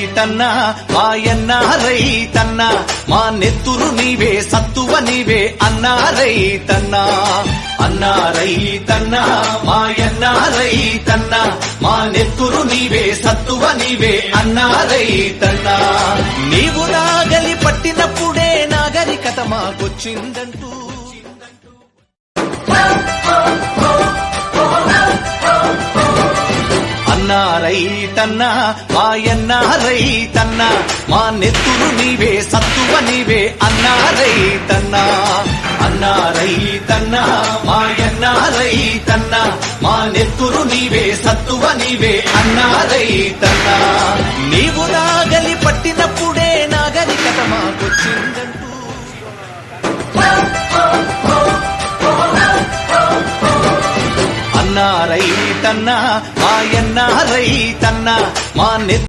రైతన్నా మాయన్న రైతన్నా మా నెత్తురు నీవే సత్తువ నీవే అన్నా రైతన్నా అన్నా రైతన్నా మాయన్న రైతన్నా మా నెత్తురు నీవే సత్తువ నీవే అన్నా రైతన్నా నీవు నాగలి పట్టినప్పుడే నాగరికత మాకొచ్చిందంటూ అన్నా రైతన్నా మాయన్న రైతన్నా మా నెత్తురు నీవే సత్తువ నీవే అన్నా రైతన్నా అన్నా రైతన్నా మాయన్న రైతన్నా మా నెత్తురు నీవే సత్తువ నీవే అన్నా రైతన్నా నీవు నాగలి పట్టినప్పుడే నాగరికత మాకొచ్చిందంటూ అన్నా రైతన్నా మాయన్న రైతన్నా మా